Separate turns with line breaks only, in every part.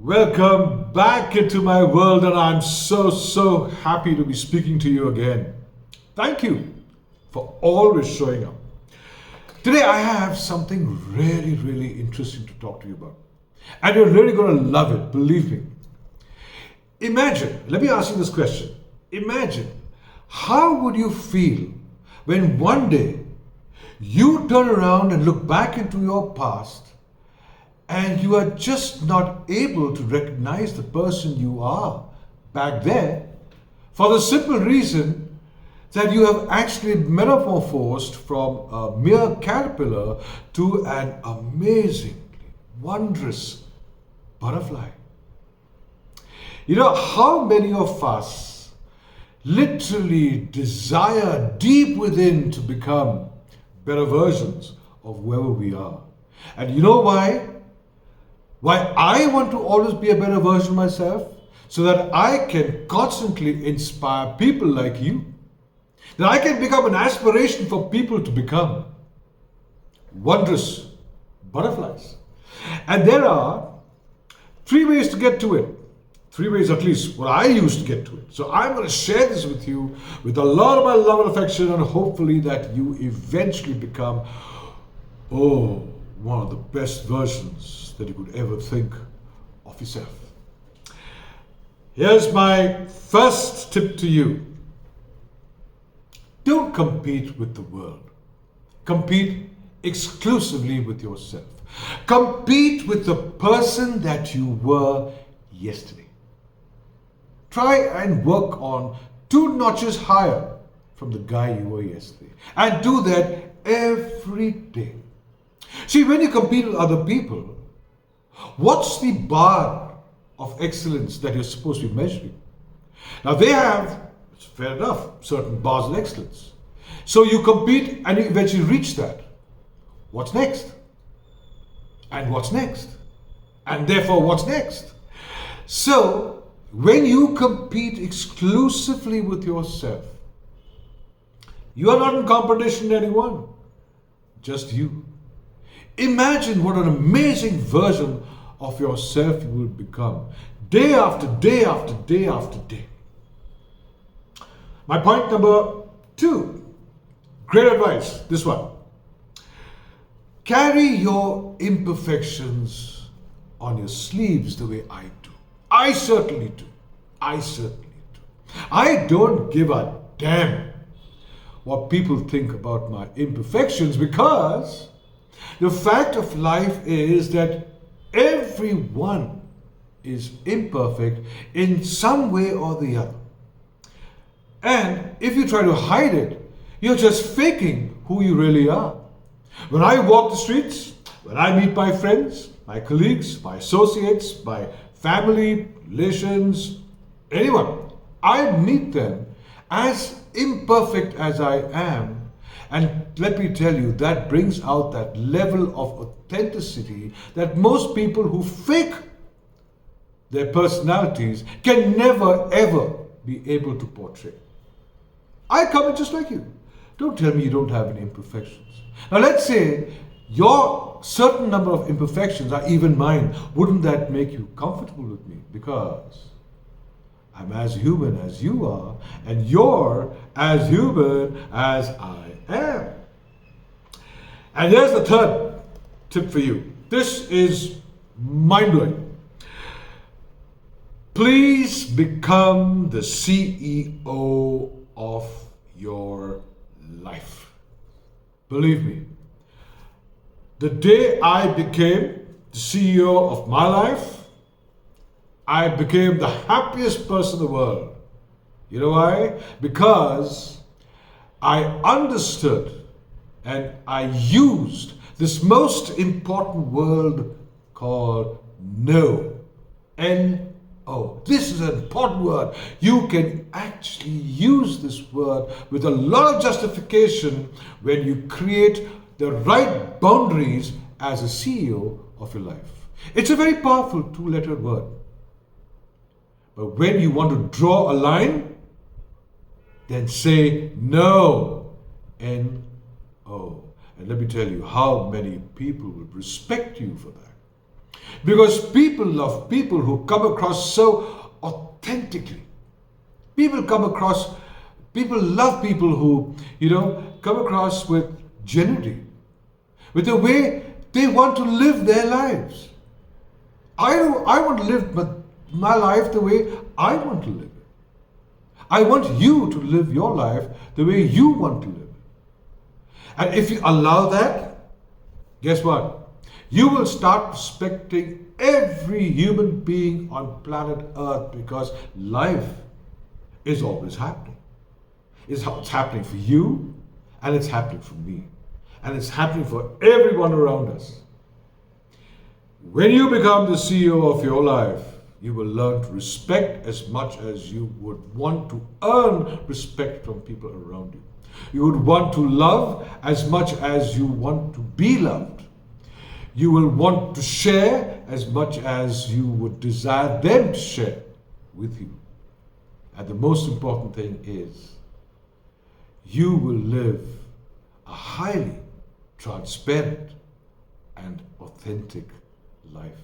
Welcome back into my world, and I'm so happy to be speaking to you again. Thank you for always showing up. Today, I have something really interesting to talk to you about, and you're really going to love it, believe me. Imagine, let me ask you this question. Imagine, how would you feel when one day you turn around and look back into your past and you are just not able to recognize the person you are back there for the simple reason that you have actually metamorphosed from a mere caterpillar to an amazingly wondrous butterfly. You know, how many of us literally desire deep within to become better versions of whoever we are? And you know why? Why I want to always be a better version of myself? So that I can constantly inspire people like you. That I can become an aspiration for people to become wondrous butterflies. And there are three ways to get to it. Three ways at least, what I used to get to it. So I'm going to share this with you with a lot of my love and affection, and hopefully that you eventually become, one of the best versions that you could ever think of yourself. Here's my first tip to you. Don't compete with the world. Compete exclusively with yourself. Compete with the person that you were yesterday. Try and work on 2 notches higher from the guy you were yesterday. And do that every day. See, when you compete with other people, what's the bar of excellence that you're supposed to be measuring? Now they have, it's fair enough, certain bars of excellence. So you compete and you eventually reach that. What's next? And what's next? And therefore what's next? So, when you compete exclusively with yourself, you are not in competition with anyone, just you. Imagine what an amazing version of yourself you will become day after day after day after day. My point number 2, great advice, this one. Carry your imperfections on your sleeves the way I do. I certainly do. I don't give a damn what people think about my imperfections, because the fact of life is that everyone is imperfect in some way or the other. And if you try to hide it, you're just faking who you really are. When I walk the streets, when I meet my friends, my colleagues, my associates, my family, relations, anyone, I meet them as imperfect as I am. And let me tell you, that brings out that level of authenticity that most people who fake their personalities can never ever be able to portray. I come in just like you. Don't tell me you don't have any imperfections. Now let's say your certain number of imperfections are even mine. Wouldn't that make you comfortable with me? Because I'm as human as you are, and you're as human as I am. And here's the third tip for you. This is mind-blowing. Please become the CEO of your life. Believe me, the day I became the CEO of my life, I became the happiest person in the world. You know why? Because I understood and I used this most important word called no. N-O. This is an important word. You can actually use this word with a lot of justification when you create the right boundaries as a CEO of your life. It's a very powerful 2-letter word. But when you want to draw a line, then say no. N-O. And let me tell you how many people will respect you for that. Because people love people who come across so authentically. People come across, people love people who, come across with genuinity, with the way they want to live their lives. I want to live my life the way I want to live it. I want you to live your life the way you want to live it. And if you allow that, guess what? You will start respecting every human being on planet Earth, because life is always happening. It's happening for you, and it's happening for me, and it's happening for everyone around us. When you become the CEO of your life, you will learn to respect as much as you would want to earn respect from people around you. You would want to love as much as you want to be loved. You will want to share as much as you would desire them to share with you. And the most important thing is, you will live a highly transparent and authentic life,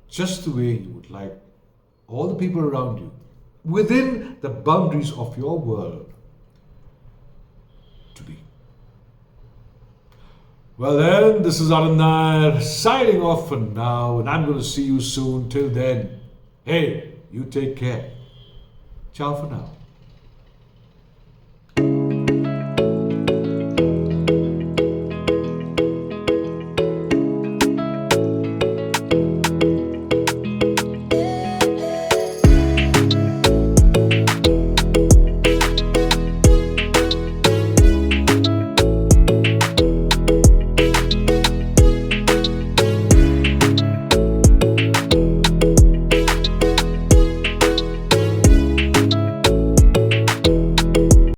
just the way you would like all the people around you, within the boundaries of your world, to be. Well then, this is Anand Nair signing off for now, and I'm going to see you soon. Till then, hey, you take care. Ciao for now.